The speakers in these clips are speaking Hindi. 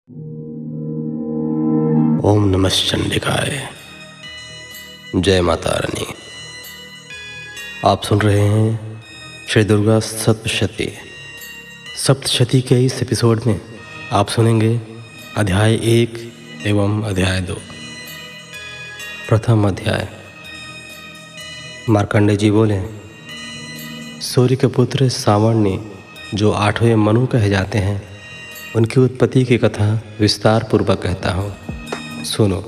ओम नमः चंडिकाय। जय माता रानी। आप सुन रहे हैं श्री दुर्गा सप्तशती। सप्तशती के इस एपिसोड में आप सुनेंगे अध्याय 1 एवं अध्याय 2। प्रथम अध्याय। मार्कंडे जी बोले, सूर्य के पुत्र सावर्णी जो 8वें मनु कहे जाते हैं, उनकी उत्पत्ति की कथा विस्तार पूर्वक कहता हूँ, सुनो।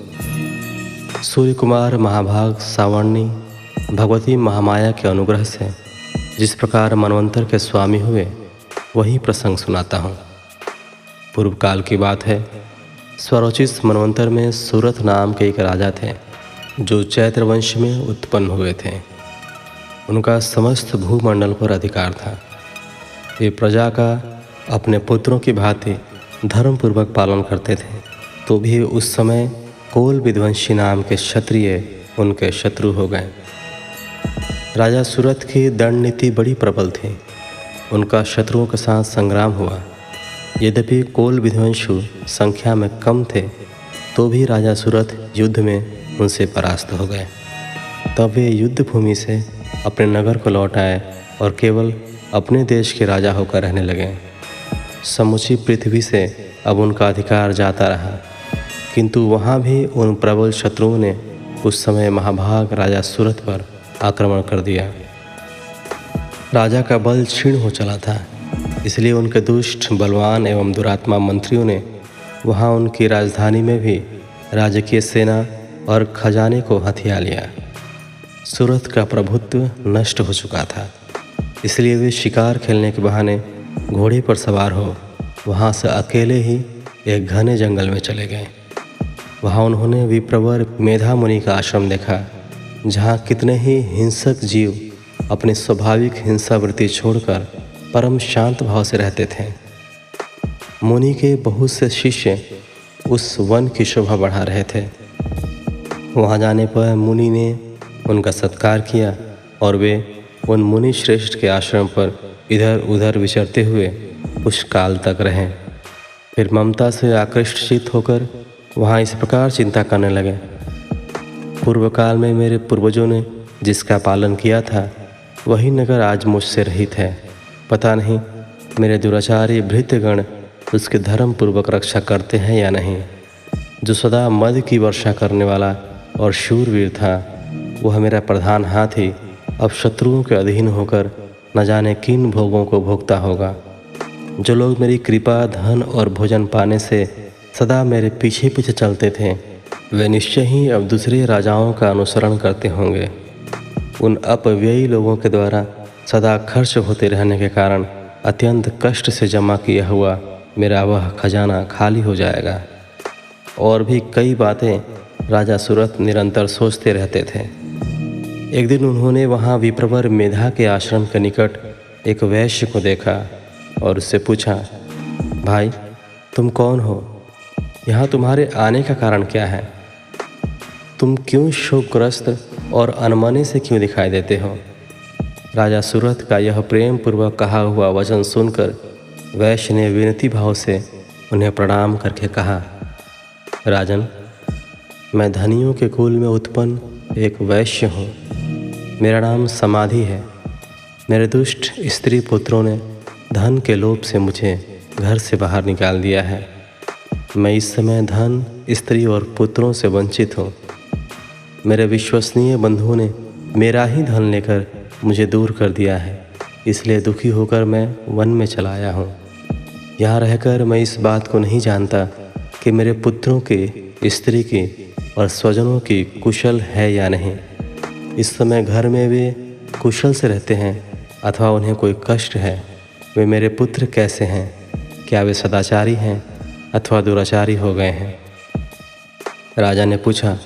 सूर्य कुमार महाभाग सावर्णी भगवती महामाया के अनुग्रह से जिस प्रकार मनवंतर के स्वामी हुए, वही प्रसंग सुनाता हूँ। पूर्व काल की बात है। स्वरोचित मनवंतर में सूरथ नाम के एक राजा थे, जो चैत्र वंश में उत्पन्न हुए थे। उनका समस्त भूमंडल पर अधिकार था। वे प्रजा का अपने पुत्रों की भांति धर्मपूर्वक पालन करते थे। तो भी उस समय कोल विध्वंसी नाम के क्षत्रिय उनके शत्रु हो गए। राजा सूरथ की दंड नीति बड़ी प्रबल थी। उनका शत्रुओं के साथ संग्राम हुआ। यद्यपि कोल विध्वंसु संख्या में कम थे, तो भी राजा सूरथ युद्ध में उनसे परास्त हो गए। तब वे युद्ध भूमि से अपने नगर को लौट आए और केवल अपने देश के राजा होकर रहने लगे। समूची पृथ्वी से अब उनका अधिकार जाता रहा, किंतु वहाँ भी उन प्रबल शत्रुओं ने उस समय महाभाग राजा सूरथ पर आक्रमण कर दिया। राजा का बल क्षीण हो चला था, इसलिए उनके दुष्ट, बलवान एवं दुरात्मा मंत्रियों ने वहाँ उनकी राजधानी में भी राजकीय सेना और खजाने को हथिया लिया। सूरथ का प्रभुत्व नष्ट हो चुका था, इसलिए वे शिकार खेलने के बहाने घोड़े पर सवार हो वहाँ से अकेले ही एक घने जंगल में चले गए। वहाँ उन्होंने विप्रवर मेधा मुनि का आश्रम देखा, जहाँ कितने ही हिंसक जीव अपनी स्वाभाविक हिंसावृत्ति छोड़कर परम शांत भाव से रहते थे। मुनि के बहुत से शिष्य उस वन की शोभा बढ़ा रहे थे। वहाँ जाने पर मुनि ने उनका सत्कार किया और वे उन मुनि श्रेष्ठ के आश्रम पर इधर उधर विचरते हुए कुछ काल तक रहे। फिर ममता से आकृष्ट होकर वहाँ इस प्रकार चिंता करने लगे, पूर्व काल में मेरे पूर्वजों ने जिसका पालन किया था, वही नगर आज मुझसे रहित है। पता नहीं मेरे दुराचारी भृत्यगण उसके धर्म पूर्वक रक्षा करते हैं या नहीं। जो सदा मद की वर्षा करने वाला और शूरवीर था, वह मेरा प्रधान हाथी अब शत्रुओं के अधीन होकर न जाने किन भोगों को भोगता होगा। जो लोग मेरी कृपा, धन और भोजन पाने से सदा मेरे पीछे पीछे चलते थे, वे निश्चय ही अब दूसरे राजाओं का अनुसरण करते होंगे। उन अपव्ययी लोगों के द्वारा सदा खर्च होते रहने के कारण अत्यंत कष्ट से जमा किया हुआ मेरा वह खजाना खाली हो जाएगा। और भी कई बातें राजा सूरथ निरंतर सोचते रहते थे। एक दिन उन्होंने वहाँ विप्रवर मेधा के आश्रम के निकट एक वैश्य को देखा और उससे पूछा, भाई तुम कौन हो? यहाँ तुम्हारे आने का कारण क्या है? तुम क्यों शोकग्रस्त और अनमने से क्यों दिखाई देते हो? राजा सूरथ का यह प्रेम पूर्वक कहा हुआ वचन सुनकर वैश्य ने विनती भाव से उन्हें प्रणाम करके कहा, राजन, मैं धनियों के कुल में उत्पन्न एक वैश्य हूँ। मेरा नाम समाधि है। मेरे दुष्ट स्त्री पुत्रों ने धन के लोभ से मुझे घर से बाहर निकाल दिया है। मैं इस समय धन, स्त्री और पुत्रों से वंचित हूँ। मेरे विश्वसनीय बंधुओं ने मेरा ही धन लेकर मुझे दूर कर दिया है, इसलिए दुखी होकर मैं वन में चला आया हूँ। यहाँ रहकर मैं इस बात को नहीं जानता कि मेरे पुत्रों की, स्त्री की और स्वजनों की कुशल है या नहीं। इस समय घर में वे कुशल से रहते हैं अथवा उन्हें कोई कष्ट है। वे मेरे पुत्र कैसे हैं? क्या वे सदाचारी हैं अथवा दुराचारी हो गए हैं? राजा ने पूछा,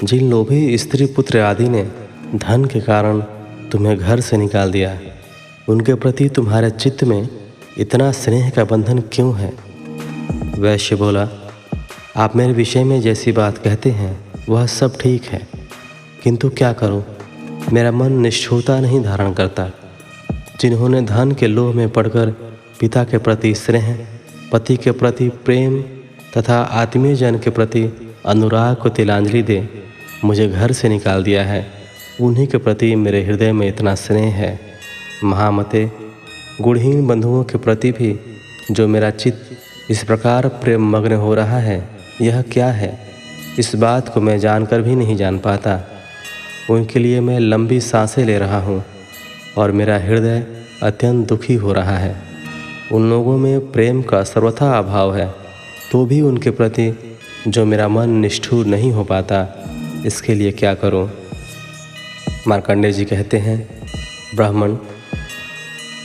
जिन लोभी स्त्री पुत्र आदि ने धन के कारण तुम्हें घर से निकाल दिया, उनके प्रति तुम्हारे चित्त में इतना स्नेह का बंधन क्यों है? वैश्य बोला, आप मेरे विषय में जैसी बात कहते हैं वह सब ठीक है, किंतु क्या करूं, मेरा मन निष्ठुरता नहीं धारण करता। जिन्होंने धन के लोभ में पड़कर पिता के प्रति स्नेह, पति के प्रति प्रेम तथा आत्मीय जन के प्रति अनुराग को तिलांजलि दे मुझे घर से निकाल दिया है, उन्हीं के प्रति मेरे हृदय में इतना स्नेह है। महामते, गुणहीन बंधुओं के प्रति भी जो मेरा चित्त इस प्रकार प्रेम मग्न हो रहा है, यह क्या है? इस बात को मैं जानकर भी नहीं जान पाता। उनके लिए मैं लंबी सांसें ले रहा हूँ और मेरा हृदय अत्यंत दुखी हो रहा है। उन लोगों में प्रेम का सर्वथा अभाव है, तो भी उनके प्रति जो मेरा मन निष्ठुर नहीं हो पाता, इसके लिए क्या करूँ? मार्कंडेय जी कहते हैं, ब्राह्मण,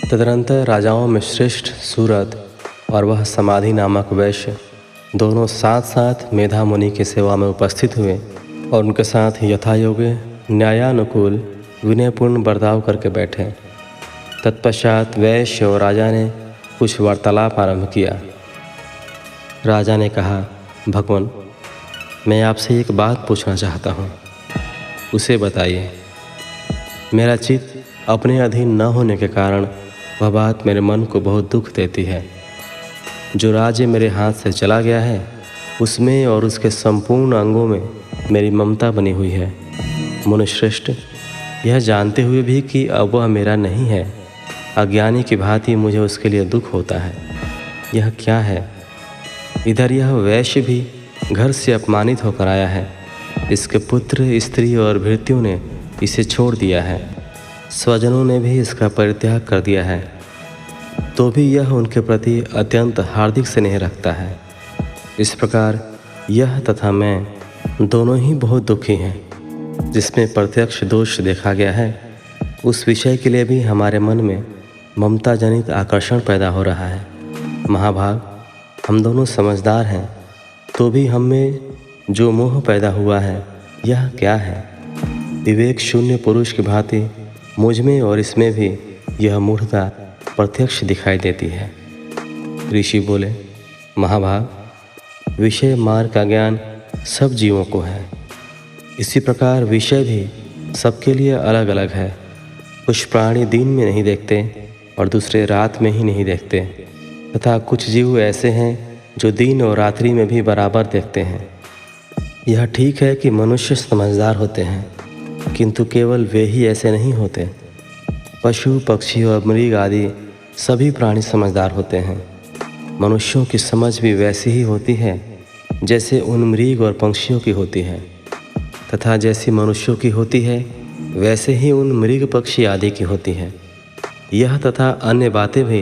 तदनंतर राजाओं में श्रेष्ठ सूरत और वह समाधि नामक वैश्य दोनों साथ साथ मेधा मुनि की सेवा में उपस्थित हुए और उनके साथ यथायोग्य न्यायानुकूल विनयपूर्ण बर्ताव करके बैठे। तत्पश्चात वैश्य और राजा ने कुछ वार्तालाप आरंभ किया। राजा ने कहा, भगवान, मैं आपसे एक बात पूछना चाहता हूँ, उसे बताइए। मेरा चित्त अपने अधीन न होने के कारण वह बात मेरे मन को बहुत दुख देती है। जो राज्य मेरे हाथ से चला गया है, उसमें और उसके संपूर्ण अंगों में मेरी ममता बनी हुई है। मुनिश्रेष्ठ, यह जानते हुए भी कि अब वह मेरा नहीं है, अज्ञानी की भांति मुझे उसके लिए दुख होता है। यह क्या है? इधर यह वैश्य भी घर से अपमानित होकर आया है। इसके पुत्र, स्त्री और भृत्यों ने इसे छोड़ दिया है। स्वजनों ने भी इसका परित्याग कर दिया है, तो भी यह उनके प्रति अत्यंत हार्दिक स्नेह रखता है। इस प्रकार यह तथा मैं दोनों ही बहुत दुखी हैं। जिसमें प्रत्यक्ष दोष देखा गया है, उस विषय के लिए भी हमारे मन में ममता जनित आकर्षण पैदा हो रहा है। महाभाग, हम दोनों समझदार हैं, तो भी हम में जो मोह पैदा हुआ है, यह क्या है? विवेक शून्य पुरुष की भांति मुझ में और इसमें भी यह मूढ़ता प्रत्यक्ष दिखाई देती है। ऋषि बोले, महाभाग, विषय मार्ग का ज्ञान सब जीवों को है। इसी प्रकार विषय भी सबके लिए अलग अलग है। कुछ प्राणी दिन में नहीं देखते और दूसरे रात में ही नहीं देखते, तथा कुछ जीव ऐसे हैं जो दिन और रात्रि में भी बराबर देखते हैं। यह ठीक है कि मनुष्य समझदार होते हैं, किंतु केवल वे ही ऐसे नहीं होते। पशु, पक्षी और मृग आदि सभी प्राणी समझदार होते हैं। मनुष्यों की समझ भी वैसी ही होती है जैसे उन मृग और पक्षियों की होती है, तथा जैसी मनुष्यों की होती है वैसे ही उन मृग, पक्षी आदि की होती है। यह तथा अन्य बातें भी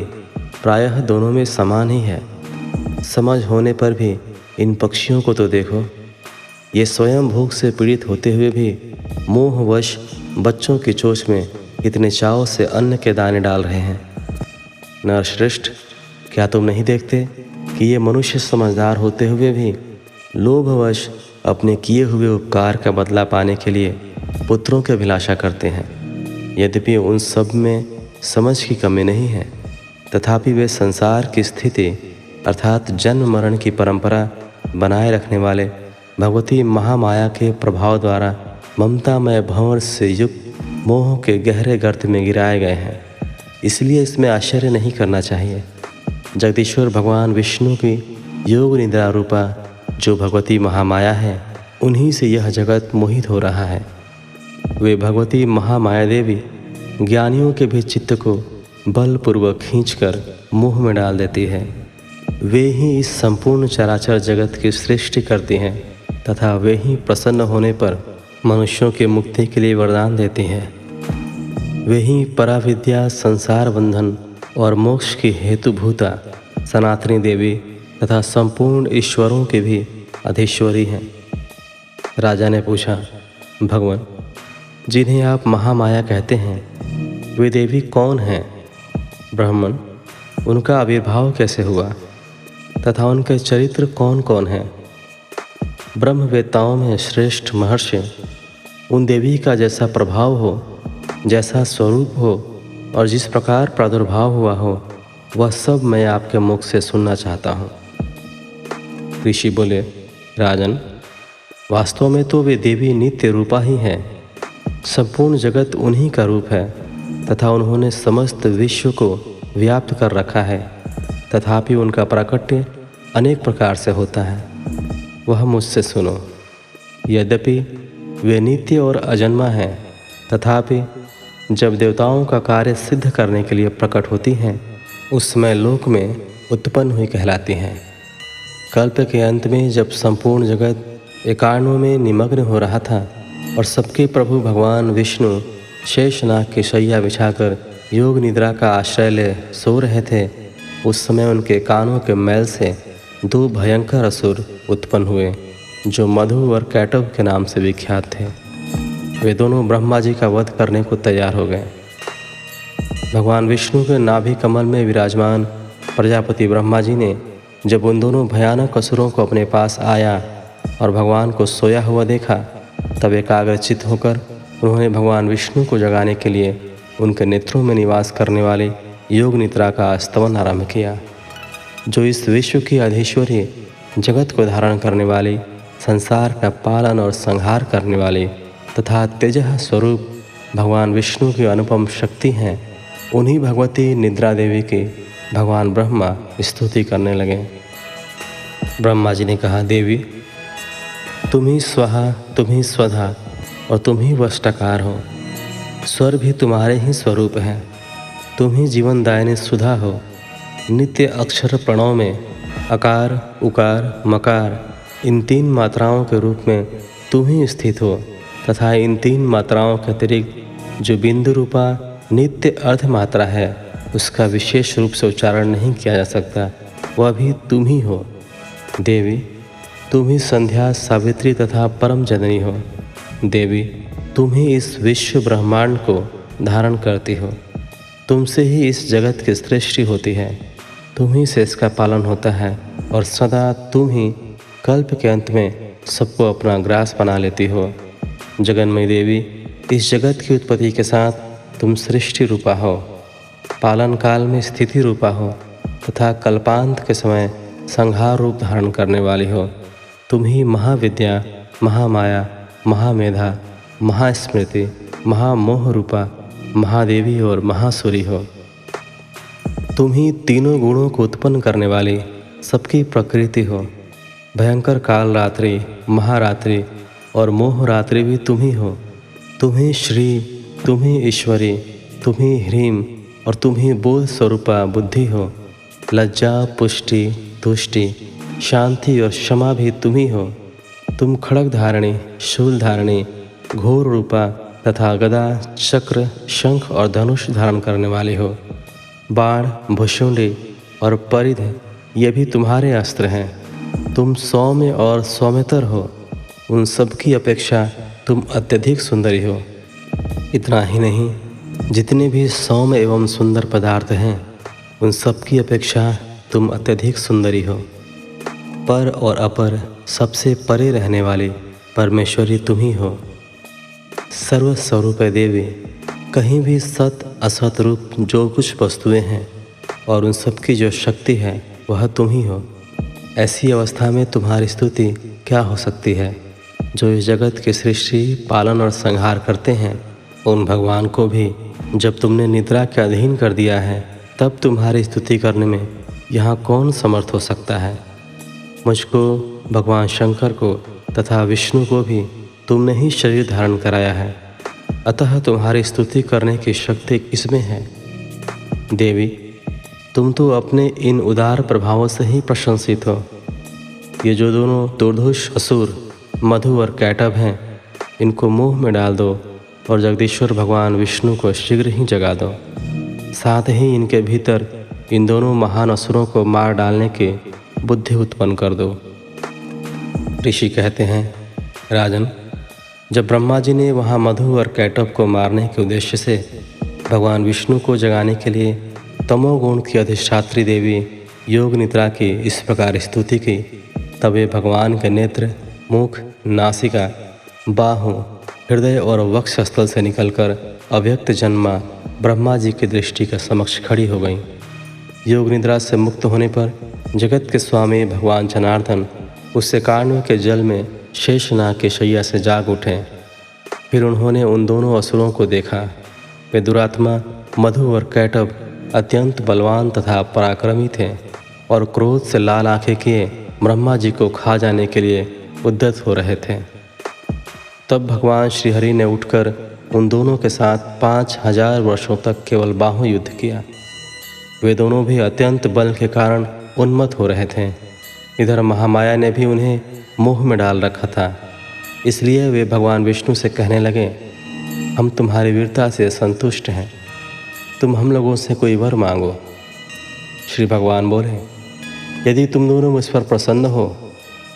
प्रायः दोनों में समान ही है। समझ होने पर भी इन पक्षियों को तो देखो, ये स्वयं भूख से पीड़ित होते हुए भी मोहवश बच्चों की चोंच में इतने चाव से अन्न के दाने डाल रहे हैं। नरश्रेष्ठ, क्या तुम नहीं देखते कि ये मनुष्य समझदार होते हुए भी लोभवश अपने किए हुए उपकार का बदला पाने के लिए पुत्रों की अभिलाषा करते हैं? यद्यपि उन सब में समझ की कमी नहीं है, तथापि वे संसार की स्थिति अर्थात जन्म मरण की परंपरा बनाए रखने वाले भगवती महामाया के प्रभाव द्वारा ममतामय भंवर से युक्त मोह के गहरे गर्त में गिराए गए हैं। इसलिए इसमें आश्चर्य नहीं करना चाहिए। जगदीश्वर भगवान विष्णु की योग निद्रा रूपा जो भगवती महामाया है, उन्हीं से यह जगत मोहित हो रहा है। वे भगवती महामाया देवी ज्ञानियों के भी चित्त को बलपूर्वक खींचकर मोह में डाल देती है। वे ही इस संपूर्ण चराचर जगत की सृष्टि करती हैं, तथा वे ही प्रसन्न होने पर मनुष्यों के मुक्ति के लिए वरदान देती हैं। वे ही पराविद्या, संसार बंधन और मोक्ष की हेतुभूता सनातनी देवी तथा संपूर्ण ईश्वरों के भी अधीश्वरी हैं। राजा ने पूछा, भगवान, जिन्हें आप महामाया कहते हैं, वे देवी कौन हैं? ब्राह्मण, उनका आविर्भाव कैसे हुआ तथा उनके चरित्र कौन कौन हैं? ब्रह्मवेत्ताओं में श्रेष्ठ महर्षि उन देवी का जैसा प्रभाव हो, जैसा स्वरूप हो और जिस प्रकार प्रादुर्भाव हुआ हो, वह सब मैं आपके मुख से सुनना चाहता हूँ। ऋषि बोले, राजन, वास्तव में तो वे देवी नित्य रूपा ही हैं। संपूर्ण जगत उन्हीं का रूप है तथा उन्होंने समस्त विश्व को व्याप्त कर रखा है, तथापि उनका प्राकट्य अनेक प्रकार से होता है, वह मुझसे सुनो। यद्यपि वे नित्य और अजन्मा हैं, तथापि जब देवताओं का कार्य सिद्ध करने के लिए प्रकट होती हैं, उस समय लोक में उत्पन्न हुई कहलाती हैं। कल्प के अंत में जब संपूर्ण जगत एकारणों में निमग्न हो रहा था और सबके प्रभु भगवान विष्णु शेषनाग की शैया बिछाकर योग निद्रा का आश्रय ले सो रहे थे, उस समय उनके कानों के मैल से दो भयंकर असुर उत्पन्न हुए, जो मधु और कैटव के नाम से विख्यात थे। वे दोनों ब्रह्मा जी का वध करने को तैयार हो गए। भगवान विष्णु के नाभि कमल में विराजमान प्रजापति ब्रह्मा जी ने जब उन दोनों भयानक असुरों को अपने पास आया और भगवान को सोया हुआ देखा, तब एकाग्रचित्त होकर उन्होंने भगवान विष्णु को जगाने के लिए उनके नेत्रों में निवास करने वाले योग निद्रा का स्तवन आरंभ किया, जो इस विश्व की अधीश्वरी, जगत को धारण करने वाली, संसार का पालन और संहार करने वाली तथा तेजः स्वरूप भगवान विष्णु की अनुपम शक्ति हैं। उन्हीं भगवती निद्रा देवी की भगवान ब्रह्मा स्तुति करने लगे। ब्रह्मा जी ने कहा, देवी, तुम ही स्वाहा, तुम ही स्वधा और तुम ही वष्टकार हो। स्वर भी तुम्हारे ही स्वरूप है। तुम ही जीवनदायिनी सुधा हो। नित्य अक्षर प्रणव में अकार, उकार, मकार इन तीन मात्राओं के रूप में तुम ही स्थित हो तथा इन तीन मात्राओं के अतिरिक्त जो बिंदु रूपा नित्य अर्ध मात्रा है, उसका विशेष रूप से उच्चारण नहीं किया जा सकता, वह भी तुम ही हो। देवी, तुम ही संध्या, सावित्री तथा परम जननी हो। देवी, तुम ही इस विश्व ब्रह्मांड को धारण करती हो। तुमसे ही इस जगत की सृष्टि होती है। तुम ही से इसका पालन होता है और सदा तुम ही कल्प के अंत में सबको अपना ग्रास बना लेती हो। जगन्मयी देवी, इस जगत की उत्पत्ति के साथ तुम सृष्टि रूपा हो, पालन काल में स्थिति रूपा हो तथा कल्पांत के समय संहार रूप धारण करने वाली हो। तुम ही महाविद्या, महामाया, महामेधा, महास्मृति, महामोह रूपा महादेवी और महासुरी हो। तुम ही तीनों गुणों को उत्पन्न करने वाली सबकी प्रकृति हो। भयंकर काल रात्रि, महारात्रि और मोह रात्रि भी तुम ही हो। तुम ही श्री, तुम ही ईश्वरी, तुम ही ह्रीम और तुम ही बोध स्वरूपा बुद्धि हो। लज्जा, पुष्टि, तुष्टि, शांति और क्षमा भी तुम ही हो। तुम खड़ग धारणी, शूल धारणी, घोर रूपा तथा गदा, चक्र, शंख और धनुष धारण करने वाली हो। बाण, भुशुंडी और परिध ये भी तुम्हारे अस्त्र हैं। तुम सौम्य और सौम्यतर हो। उन सब की अपेक्षा तुम अत्यधिक सुंदरी हो। इतना ही नहीं, जितने भी सौम्य एवं सुंदर पदार्थ हैं, उन सब की अपेक्षा तुम अत्यधिक सुंदरी हो। पर और अपर सबसे परे रहने वाली परमेश्वरी तुम ही हो। सर्वस्वरूप देवी, कहीं भी सत असत रूप जो कुछ वस्तुएं हैं और उन सब की जो शक्ति है, वह तुम ही हो। ऐसी अवस्था में तुम्हारी स्तुति क्या हो सकती है? जो इस जगत की सृष्टि, पालन और संहार करते हैं, उन भगवान को भी जब तुमने निद्रा के अधीन कर दिया है, तब तुम्हारी स्तुति करने में यहाँ कौन समर्थ हो सकता है? मुझको, भगवान शंकर को तथा विष्णु को भी तुमने ही शरीर धारण कराया है, अतः तुम्हारी स्तुति करने की शक्ति किसमें है? देवी, तुम तो अपने इन उदार प्रभावों से ही प्रशंसित हो। ये जो दोनों दुर्धुष असुर मधु और कैटभ हैं, इनको मोह में डाल दो और जगदीश्वर भगवान विष्णु को शीघ्र ही जगा दो। साथ ही इनके भीतर इन दोनों महान असुरों को मार डालने की बुद्धि उत्पन्न कर दो। ऋषि कहते हैं, राजन, जब ब्रह्मा जी ने वहाँ मधु और कैटभ को मारने के उद्देश्य से भगवान विष्णु को जगाने के लिए तमोगुण की अधिष्ठात्री देवी योग निद्रा की इस प्रकार स्तुति की, तब वे भगवान के नेत्र, मुख, नासिका, बाहु, हृदय और वक्षस्थल से निकलकर अव्यक्त जन्मा ब्रह्मा जी की दृष्टि के समक्ष खड़ी हो गईं। योग निद्रा से मुक्त होने पर जगत के स्वामी भगवान जनार्दन उस एकाण्व के जल में शेषनाग के शैया से जाग उठे। फिर उन्होंने उन दोनों असुरों को देखा। वे दुरात्मा मधु और कैटभ अत्यंत बलवान तथा पराक्रमी थे और क्रोध से लाल आंखें किए ब्रह्मा जी को खा जाने के लिए उद्यत हो रहे थे। तब भगवान श्रीहरि ने उठकर उन दोनों के साथ 5000 वर्षों तक केवल बाहु युद्ध किया। वे दोनों भी अत्यंत बल के कारण उन्मत्त हो रहे थे। इधर महामाया ने भी उन्हें मोह में डाल रखा था। इसलिए वे भगवान विष्णु से कहने लगे, हम तुम्हारी वीरता से संतुष्ट हैं, तुम हम लोगों से कोई वर मांगो। श्री भगवान बोले, यदि तुम दोनों मुझ पर प्रसन्न हो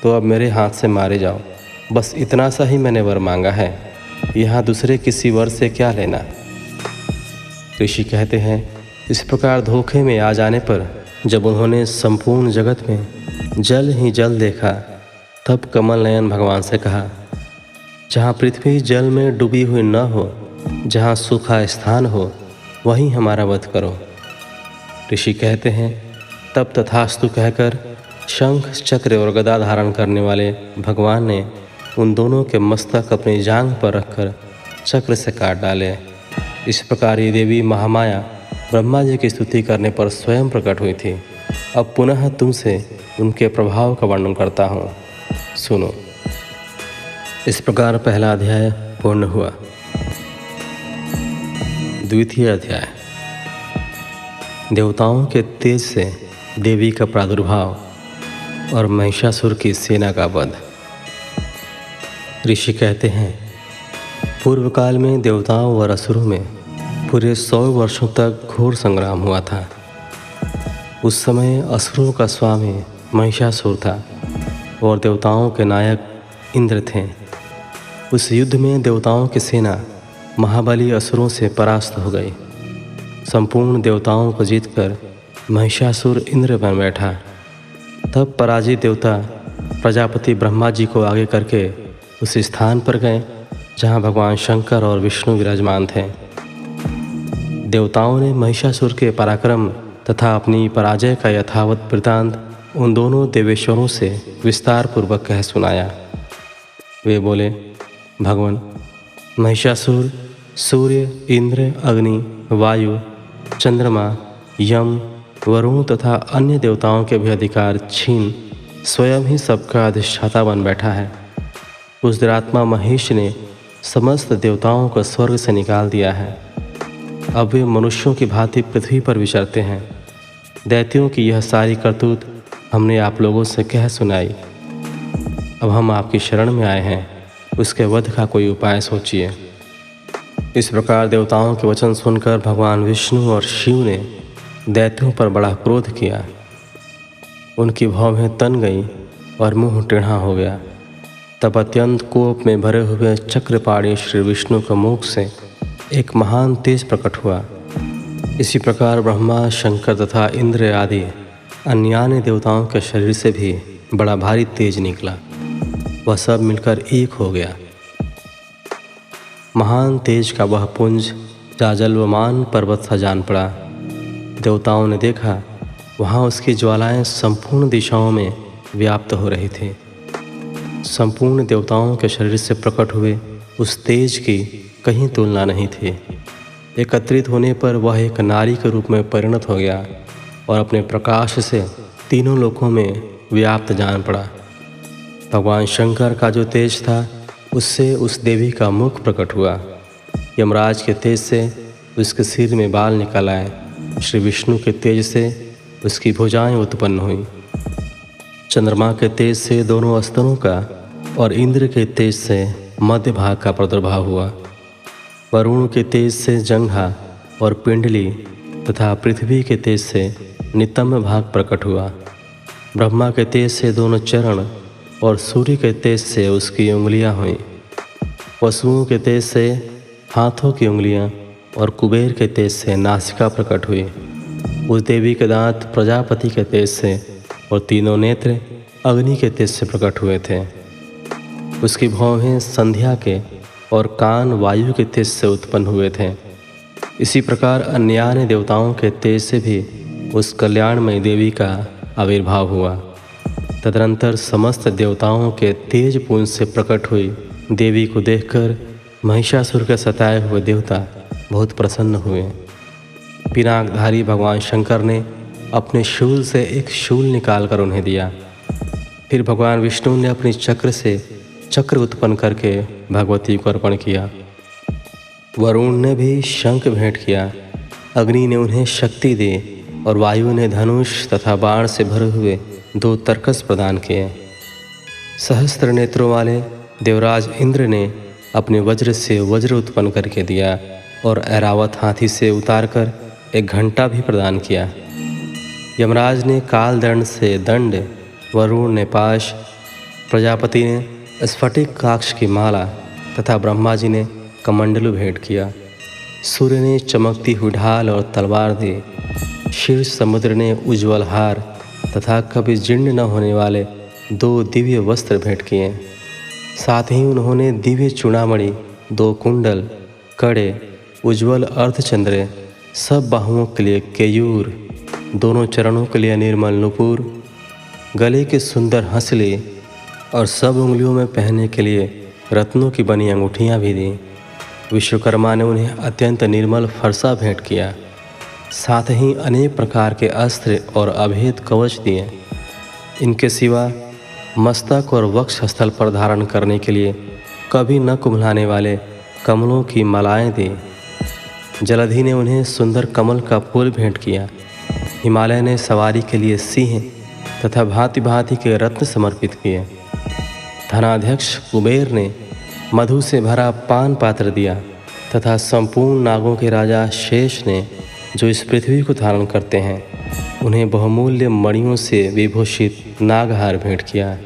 तो अब मेरे हाथ से मारे जाओ। बस इतना सा ही मैंने वर मांगा है, यहाँ दूसरे किसी वर से क्या लेना। ऋषि कहते हैं, इस प्रकार धोखे में आ जाने पर जब उन्होंने संपूर्ण जगत में जल ही जल देखा, तब कमल नयन भगवान से कहा, जहाँ पृथ्वी जल में डूबी हुई न हो, जहाँ सूखा स्थान हो, वहीं हमारा वध करो। ऋषि कहते हैं, तब तथास्तु कहकर शंख चक्र और गदा धारण करने वाले भगवान ने उन दोनों के मस्तक अपनी जांघ पर रखकर चक्र से काट डाले। इस प्रकार ये देवी महामाया ब्रह्मा जी की स्तुति करने पर स्वयं प्रकट हुई थी। अब पुनः तुमसे उनके प्रभाव का वर्णन करता हूँ, सुनो। इस प्रकार पहला अध्याय पूर्ण हुआ। द्वितीय अध्याय, देवताओं के तेज से देवी का प्रादुर्भाव और महिषासुर की सेना का वध। ऋषि कहते हैं, पूर्व काल में देवताओं और असुरों में पूरे 100 वर्षों तक घोर संग्राम हुआ था। उस समय असुरों का स्वामी महिषासुर था और देवताओं के नायक इंद्र थे। उस युद्ध में देवताओं की सेना महाबली असुरों से परास्त हो गई। संपूर्ण देवताओं को जीतकर महिषासुर इंद्र बन बैठा। तब पराजित देवता प्रजापति ब्रह्मा जी को आगे करके उस स्थान पर गए जहाँ भगवान शंकर और विष्णु विराजमान थे। देवताओं ने महिषासुर के पराक्रम तथा अपनी पराजय का यथावत वृत्तांत उन दोनों देवेश्वरों से विस्तार पूर्वक कह सुनाया। वे बोले, भगवान, महिषासुर सूर्य, इंद्र, अग्नि, वायु, चंद्रमा, यम, वरुण तथा अन्य देवताओं के भी अधिकार छीन स्वयं ही सबका अधिष्ठाता बन बैठा है। उस दुरात्मा महेश ने समस्त देवताओं को स्वर्ग से निकाल दिया है। अब वे मनुष्यों की भांति पृथ्वी पर विचरते हैं। दैत्यों की यह सारी करतूत हमने आप लोगों से कह सुनाई। अब हम आपकी शरण में आए हैं, उसके वध का कोई उपाय सोचिए। इस प्रकार देवताओं के वचन सुनकर भगवान विष्णु और शिव ने दैत्यों पर बड़ा क्रोध किया। उनकी भौहें तन गई और मुंह टेढ़ा हो गया। तब अत्यंत कोप में भरे हुए चक्रपाणी श्री विष्णु के मुख से एक महान तेज प्रकट हुआ। इसी प्रकार ब्रह्मा, शंकर तथा इंद्र आदि अन्य देवताओं के शरीर से भी बड़ा भारी तेज निकला। वह सब मिलकर एक हो गया। महान तेज का वह पुंज जाजल्वमान पर्वत सा जान पड़ा। देवताओं ने देखा, वहाँ उसकी ज्वालाएं संपूर्ण दिशाओं में व्याप्त हो रही थी। संपूर्ण देवताओं के शरीर से प्रकट हुए उस तेज की कहीं तुलना नहीं थी। एकत्रित होने पर वह एक नारी के रूप में परिणत हो गया और अपने प्रकाश से तीनों लोकों में व्याप्त जान पड़ा। भगवान शंकर का जो तेज था, उससे उस देवी का मुख प्रकट हुआ। यमराज के तेज से उसके सिर में बाल निकल आए। श्री विष्णु के तेज से उसकी भुजाएं उत्पन्न हुई। चंद्रमा के तेज से दोनों स्तनों का और इंद्र के तेज से मध्य भाग का प्रादुर्भाव हुआ। वरुण के तेज से जंघा और पिंडली तथा पृथ्वी के तेज से नितंब भाग प्रकट हुआ। ब्रह्मा के तेज से दोनों चरण और सूर्य के तेज से उसकी उंगलियां हुईं। वसुओं के तेज से हाथों की उंगलियां और कुबेर के तेज से नासिका प्रकट हुई। उस देवी के दांत प्रजापति के तेज से और तीनों नेत्र अग्नि के तेज से प्रकट हुए थे। उसकी भौहें संध्या के और कान वायु के तेज से उत्पन्न हुए थे। इसी प्रकार अन्य देवताओं के तेज से भी उस कल्याणमयी देवी का आविर्भाव हुआ। तदनंतर समस्त देवताओं के तेज पुंज से प्रकट हुई देवी को देखकर महिषासुर के सताए हुए देवता बहुत प्रसन्न हुए। पिनाकधारी भगवान शंकर ने अपने शूल से एक शूल निकालकर उन्हें दिया। फिर भगवान विष्णु ने अपनी चक्र से चक्र उत्पन्न करके भगवती को अर्पण किया। वरुण ने भी शंख भेंट किया। अग्नि ने उन्हें शक्ति दी और वायु ने धनुष तथा बाण से भरे हुए 2 तरकस प्रदान किए। सहस्त्र नेत्रों वाले देवराज इंद्र ने अपने वज्र से वज्र उत्पन्न करके दिया और ऐरावत हाथी से उतारकर एक घंटा भी प्रदान किया। यमराज ने काल दंड से दंड, वरुण ने पाश, प्रजापति ने स्फटिक काक्ष की माला तथा ब्रह्मा जी ने कमंडलु भेंट किया। सूर्य ने चमकती हुई ढाल और तलवार दी। शीर्ष समुद्र ने उज्ज्वल हार तथा कभी जीर्ण न होने वाले 2 दिव्य वस्त्र भेंट किए। साथ ही उन्होंने दिव्य चूड़ामणि, 2 कुंडल, कड़े, उज्ज्वल अर्धचंद्र, सब बाहुओं के लिए केयूर, दोनों चरणों के लिए निर्मल नुपुर, गले के सुंदर हंसले और सब उंगलियों में पहनने के लिए रत्नों की बनी अंगूठियाँ भी दी। विश्वकर्मा ने उन्हें अत्यंत निर्मल फरसा भेंट किया। साथ ही अनेक प्रकार के अस्त्र और अभेद कवच दिए। इनके सिवा मस्तक और वक्ष स्थल पर धारण करने के लिए कभी न कुम्हलाने वाले कमलों की मालाएं दी। जलधि ने उन्हें सुंदर कमल का फूल भेंट किया। हिमालय ने सवारी के लिए सिंह तथा भांति भांति के रत्न समर्पित किए। धनाध्यक्ष कुबेर ने मधु से भरा पान पात्र दिया तथा संपूर्ण नागों के राजा शेष ने, जो इस पृथ्वी को धारण करते हैं, उन्हें बहुमूल्य मणियों से विभूषित नागहार भेंट किया।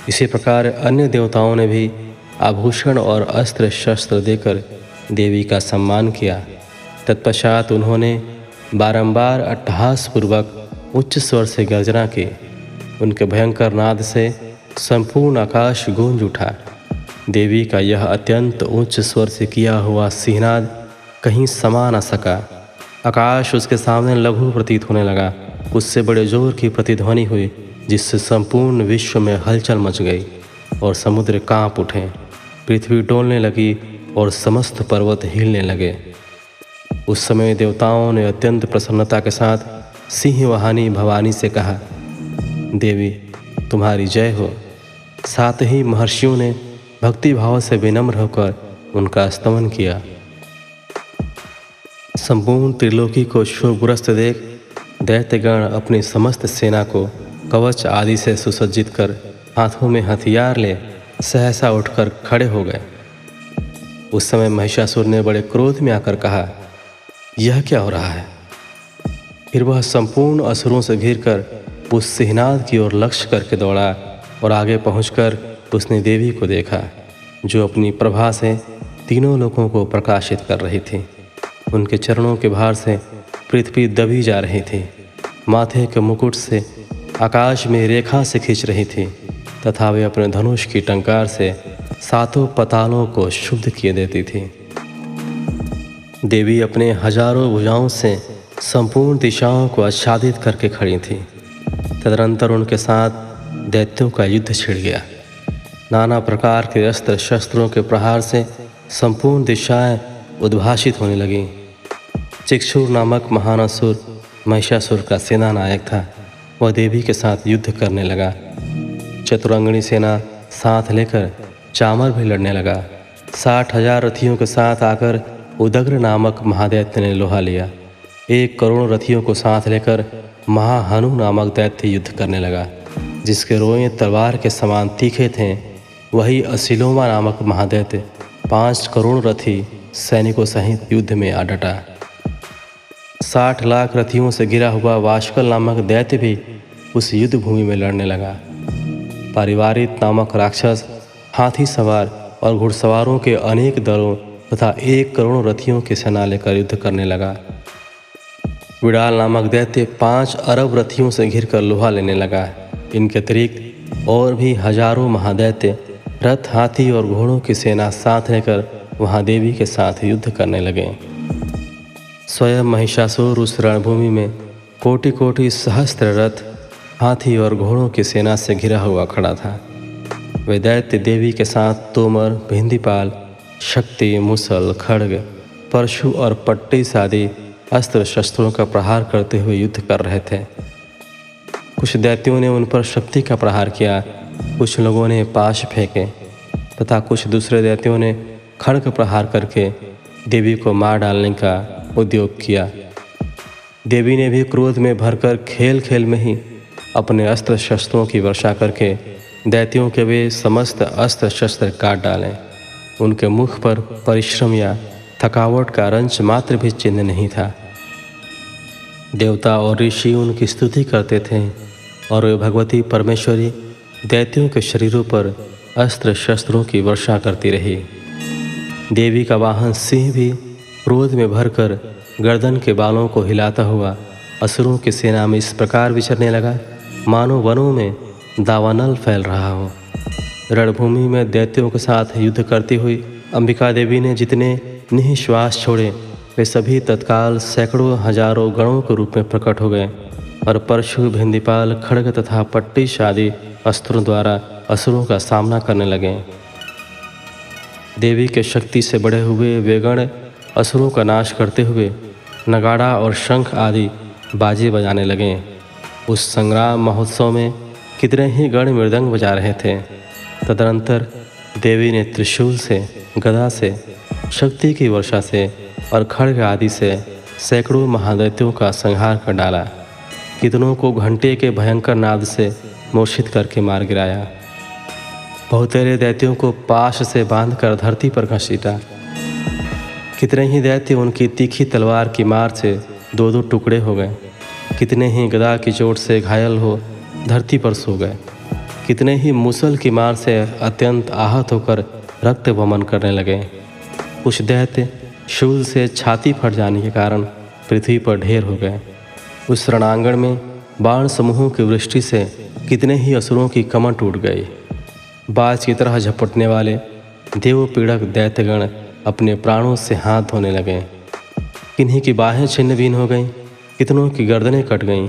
इसी प्रकार अन्य देवताओं ने भी आभूषण और अस्त्र शस्त्र देकर देवी का सम्मान किया। तत्पश्चात उन्होंने बारंबार अट्टहासपूर्वक उच्च स्वर से गर्जना की। उनके भयंकर नाद से संपूर्ण आकाश गूंज उठा। देवी का यह अत्यंत उच्च स्वर से किया हुआ सिंहनाद कहीं समा न सका। आकाश उसके सामने लघु प्रतीत होने लगा। उससे बड़े जोर की प्रतिध्वनि हुई, जिससे संपूर्ण विश्व में हलचल मच गई और समुद्र कांप उठे। पृथ्वी डोलने लगी और समस्त पर्वत हिलने लगे। उस समय देवताओं ने अत्यंत प्रसन्नता के साथ सिंहवाहिनी भवानी से कहा, देवी तुम्हारी जय हो। साथ ही महर्षियों ने भक्ति भाव से विनम्र होकर उनका स्तवन किया। संपूर्ण त्रिलोकी को शोभग्रस्त देख दैत्यगण अपनी समस्त सेना को कवच आदि से सुसज्जित कर हाथों में हथियार ले सहसा उठकर खड़े हो गए। उस समय महिषासुर ने बड़े क्रोध में आकर कहा, यह क्या हो रहा है? फिर वह संपूर्ण असुरों से घिरकर उस सिंहनाद की ओर लक्ष्य करके दौड़ा और आगे पहुंचकर उसने देवी को देखा, जो अपनी प्रभा से तीनों लोगों को प्रकाशित कर रही थी। उनके चरणों के भार से पृथ्वी दबी जा रही थी। माथे के मुकुट से आकाश में रेखा से खींच रही थी तथा वे अपने धनुष की टंकार से 7 पातालों को शुद्ध किए देती थी। देवी अपने हजारों भुजाओं से संपूर्ण दिशाओं को आच्छादित करके खड़ी थी। तदनंतर उनके साथ दैत्यों का युद्ध छिड़ गया। नाना प्रकार के अस्त्र शस्त्रों के प्रहार से संपूर्ण दिशाएं उद्भाषित होने लगीं। चिक्षुर नामक महान असुर महिषासुर का सेना नायक था। वह देवी के साथ युद्ध करने लगा। चतुरंगणी सेना साथ लेकर चामर भी लड़ने लगा। 60,000 रथियों के साथ आकर उदग्र नामक महादैत्य ने लोहा लिया। 1 करोड़ रथियों को साथ लेकर महाहनु नामक दैत्य युद्ध करने लगा, जिसके रोएं तलवार के समान तीखे थे। वही असिलोमा नामक महादैत्य 5 करोड़ रथी सैनिकों सहित युद्ध में आ डटा। 60 लाख रथियों से घिरा हुआ वाशकल नामक दैत्य भी उस युद्ध भूमि में लड़ने लगा। पारिवारिक नामक राक्षस हाथी सवार और घुड़सवारों के अनेक दलों तथा 1 करोड़ रथियों की सेना लेकर युद्ध करने लगा। विडाल नामक दैत्य 5 अरब रथियों से घिरकर लोहा लेने लगा। इनके अतिरिक्त और भी हजारों महादैत्य रथ, हाथी और घोड़ों की सेना साथ लेकर वहां देवी के साथ युद्ध करने लगे। स्वयं महिषासुर उस रणभूमि में कोटि कोटि सहस्त्र रथ, हाथी और घोड़ों की सेना से घिरा हुआ खड़ा था। वे दैत्य देवी के साथ तोमर, भिंदीपाल, शक्ति, मुसल, खड्ग, परशु और पट्टिस आदि अस्त्र शस्त्रों का प्रहार करते हुए युद्ध कर रहे थे। कुछ दैत्यों ने उन पर शक्ति का प्रहार किया, कुछ लोगों ने पाश फेंके तथा कुछ दूसरे दैत्यों ने खड्ग प्रहार करके देवी को मार डालने का उद्योग किया। देवी ने भी क्रोध में भरकर खेल खेल में ही अपने अस्त्र शस्त्रों की वर्षा करके दैत्यों के वे समस्त अस्त्र शस्त्र काट डालें। उनके मुख पर परिश्रम या थकावट का रंच मात्र भी चिन्ह नहीं था। देवता और ऋषि उनकी स्तुति करते थे और वे भगवती परमेश्वरी दैत्यों के शरीरों पर अस्त्र शस्त्रों की वर्षा करती रही। देवी का वाहन सिंह भी क्रोध में भरकर गर्दन के बालों को हिलाता हुआ असुरों की सेना में इस प्रकार विचरने लगा मानो वनों में दावानल फैल रहा हो। रणभूमि में दैत्यों के साथ युद्ध करती हुई अंबिका देवी ने जितने निःश्वास छोड़े वे सभी तत्काल सैकड़ों हजारों गणों के रूप में प्रकट हो गए और परशु, भिंदीपाल, खड्ग तथा पट्टिश आदि अस्त्रों द्वारा असुरों का सामना करने लगे। देवी के शक्ति से बढ़े हुए वे गण असुरों का नाश करते हुए नगाड़ा और शंख आदि बाजे बजाने लगे। उस संग्राम महोत्सव में कितने ही गण मृदंग बजा रहे थे। तदनंतर देवी ने त्रिशूल से, गदा से, शक्ति की वर्षा से और खड्ग आदि से सैकड़ों महादैत्यों का संहार कर डाला। कितनों को घंटे के भयंकर नाद से मूर्छित करके मार गिराया। बहुतेरे दैत्यों को पाश से बांधकर धरती पर घसीटा। कितने ही दैत्य उनकी तीखी तलवार की मार से दो दो टुकड़े हो गए। कितने ही गदा की चोट से घायल हो धरती पर सो गए। कितने ही मूसल की मार से अत्यंत आहत होकर रक्त वमन करने लगे। कुछ दैत्य शूल से छाती फट जाने के कारण पृथ्वी पर ढेर हो गए। उस रणांगण में बाण समूहों की वृष्टि से कितने ही असुरों की कमर टूट गई। बाज की तरह झपटने वाले देव पीड़क दैत्यगण अपने प्राणों से हाथ धोने लगे। किन्हीं की बाहें छिन्न भिन्न हो गईं, कितनों की गर्दनें कट गईं।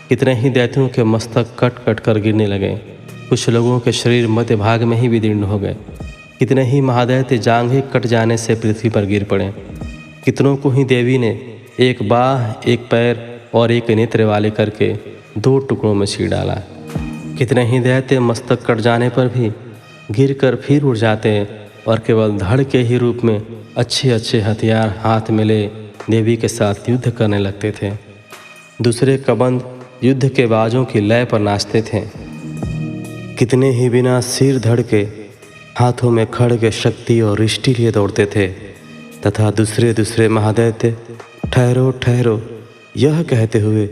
कितने ही दैत्यों के मस्तक कट कट कर गिरने लगे। कुछ लोगों के शरीर मध्य भाग में ही विदीर्ण हो गए। कितने ही महादैत्य जांघें कट जाने से पृथ्वी पर गिर पड़े। कितनों को ही देवी ने एक बाह, एक पैर और एक नेत्र वाले करके दो टुकड़ों में चीर डाला। कितने ही दैत्य मस्तक कट जाने पर भी गिर कर फिर उड़ जाते और केवल धड़ के ही रूप में अच्छे अच्छे हथियार हाथ में ले देवी के साथ युद्ध करने लगते थे। दूसरे कबंद युद्ध के बाजों की लय पर नाचते थे। कितने ही बिना सिर धड़ के हाथों में खड्ग, शक्ति और रिष्टि लिए दौड़ते थे तथा दूसरे दूसरे महादैत्य ठहरो ठहरो यह कहते हुए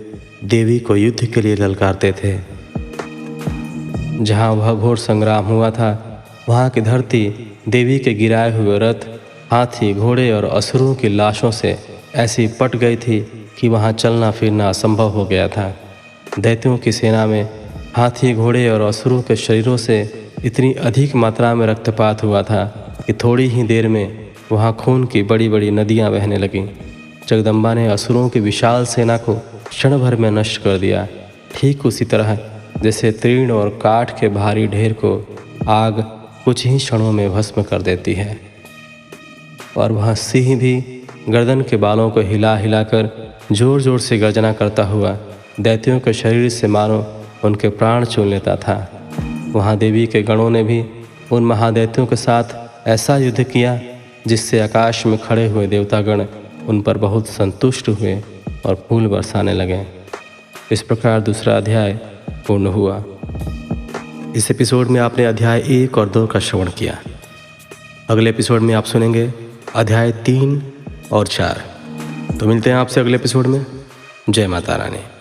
देवी को युद्ध के लिए ललकारते थे। जहाँ वह घोर संग्राम हुआ था वहाँ की धरती देवी के गिराए हुए रथ, हाथी, घोड़े और असुरों की लाशों से ऐसी पट गई थी कि वहाँ चलना फिरना असंभव हो गया था। दैत्यों की सेना में हाथी, घोड़े और असुरों के शरीरों से इतनी अधिक मात्रा में रक्तपात हुआ था कि थोड़ी ही देर में वहाँ खून की बड़ी बड़ी नदियाँ बहने लगीं। जगदम्बा ने असुरों की विशाल सेना को क्षण भर में नष्ट कर दिया, ठीक उसी तरह जैसे तीर्ण और काठ के भारी ढेर को आग कुछ ही क्षणों में भस्म कर देती है। और वह सिंह भी गर्दन के बालों को हिला हिलाकर जोर जोर से गर्जना करता हुआ दैत्यों के शरीर से मानो उनके प्राण छीन लेता था। वहाँ देवी के गणों ने भी उन महादैत्यों के साथ ऐसा युद्ध किया जिससे आकाश में खड़े हुए देवतागण उन पर बहुत संतुष्ट हुए और फूल बरसाने लगे। इस प्रकार दूसरा अध्याय पूर्ण हुआ। इस एपिसोड में आपने अध्याय 1 और 2 का श्रवण किया। अगले एपिसोड में आप सुनेंगे अध्याय 3 और 4। तो मिलते हैं आपसे अगले एपिसोड में। जय माता रानी।